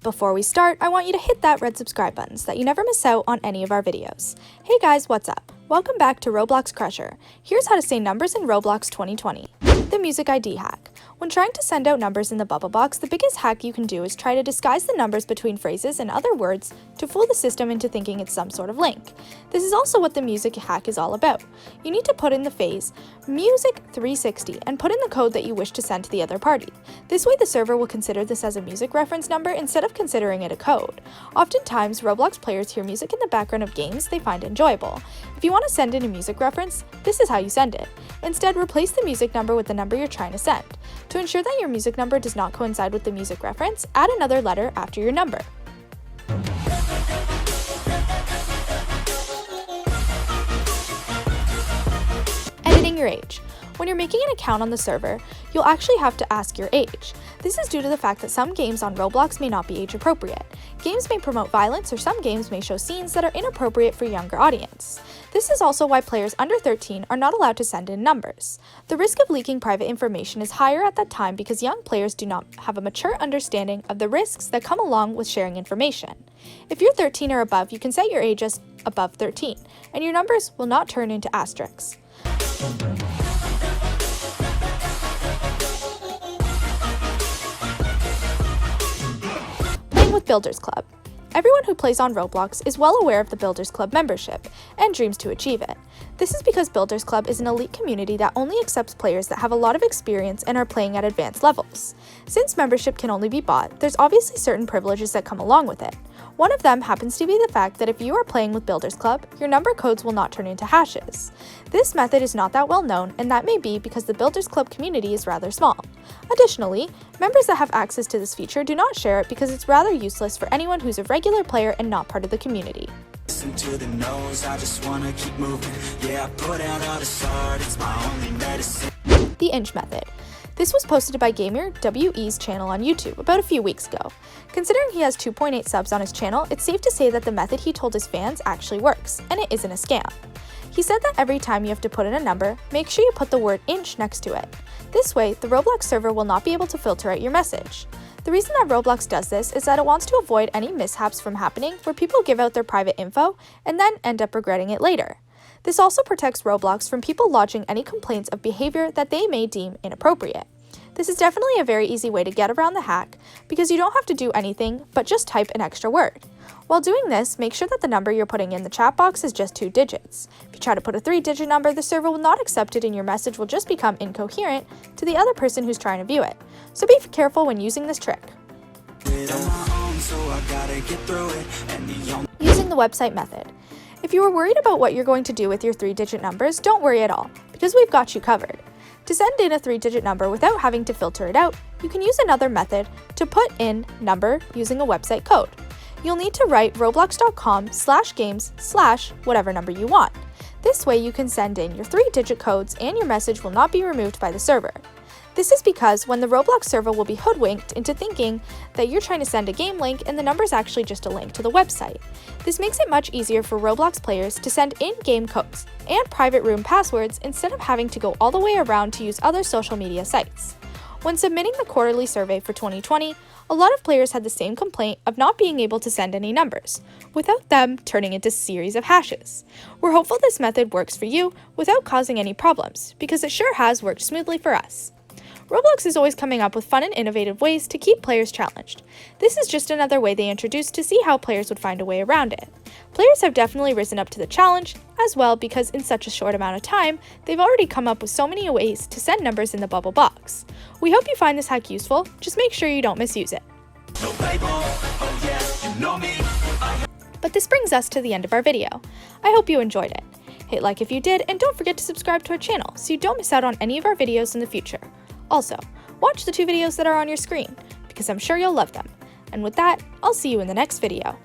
Before we start, I want you to hit that red subscribe button so that you never miss out on any of our videos. Hey guys, what's up? Welcome back to Roblox Crusher. Here's how to say numbers in Roblox 2020. The music ID hack. When trying to send out numbers in the bubble box, the biggest hack you can do is try to disguise the numbers between phrases and other words to fool the system into thinking it's some sort of link. This is also what the music hack is all about. You need to put in the phrase music 360 and put in the code that you wish to send to the other party. This way the server will consider this as a music reference number instead of considering it a code. Oftentimes, Roblox players hear music in the background of games they find enjoyable. If you want to send in a music reference, this is how you send it. Instead, replace the music number with the number you're trying to send. To ensure that your music number does not coincide with the music reference, add another letter after your number. Editing your age. When you're making an account on the server, you'll actually have to ask your age. This is due to the fact that some games on Roblox may not be age appropriate. Games may promote violence, or some games may show scenes that are inappropriate for a younger audience. This is also why players under 13 are not allowed to send in numbers. The risk of leaking private information is higher at that time because young players do not have a mature understanding of the risks that come along with sharing information. If you're 13 or above, you can set your age as above 13, and your numbers will not turn into asterisks. With Builders Club. Everyone who plays on Roblox is well aware of the Builders Club membership and dreams to achieve it. This is because Builders Club is an elite community that only accepts players that have a lot of experience and are playing at advanced levels. Since membership can only be bought, there's obviously certain privileges that come along with it. One of them happens to be the fact that if you are playing with Builders Club, your number codes will not turn into hashes. This method is not that well known, and that may be because the Builders Club community is rather small. Additionally, members that have access to this feature do not share it because it's rather useless for anyone who's a regular player and not part of the community. To the nose, I just wanna keep moving. Yeah, I put out all the sword, it's my only medicine. The inch method. This was posted by gamer WE's channel on YouTube about a few weeks ago. Considering he has 2.8 subs on his channel, it's safe to say that the method he told his fans actually works, and it isn't a scam. He said that every time you have to put in a number, make sure you put the word inch next to it. This way, the Roblox server will not be able to filter out your message. The reason that Roblox does this is that it wants to avoid any mishaps from happening where people give out their private info and then end up regretting it later. This also protects Roblox from people lodging any complaints of behavior that they may deem inappropriate. This is definitely a very easy way to get around the hack because you don't have to do anything but just type an extra word. While doing this, make sure that the number you're putting in the chat box is just 2 digits. If you try to put a 3-digit number, the server will not accept it and your message will just become incoherent to the other person who's trying to view it. So be careful when using this trick. Using the website method. If you are worried about what you're going to do with your 3-digit numbers, don't worry at all, because we've got you covered. To send in a 3-digit number without having to filter it out, you can use another method to put in number using a website code. You'll need to write roblox.com/games/whatever number you want. This way you can send in your 3-digit codes and your message will not be removed by the server. This is because when the Roblox server will be hoodwinked into thinking that you're trying to send a game link and the number is actually just a link to the website. This makes it much easier for Roblox players to send in-game codes and private room passwords instead of having to go all the way around to use other social media sites. When submitting the quarterly survey for 2020, a lot of players had the same complaint of not being able to send any numbers, without them turning into a series of hashes. We're hopeful this method works for you without causing any problems, because it sure has worked smoothly for us. Roblox is always coming up with fun and innovative ways to keep players challenged. This is just another way they introduced to see how players would find a way around it. Players have definitely risen up to the challenge as well because in such a short amount of time, they've already come up with so many ways to send numbers in the bubble box. We hope you find this hack useful, just make sure you don't misuse it. But this brings us to the end of our video. I hope you enjoyed it. Hit like if you did, and don't forget to subscribe to our channel so you don't miss out on any of our videos in the future. Also, watch the 2 videos that are on your screen, because I'm sure you'll love them. And with that, I'll see you in the next video.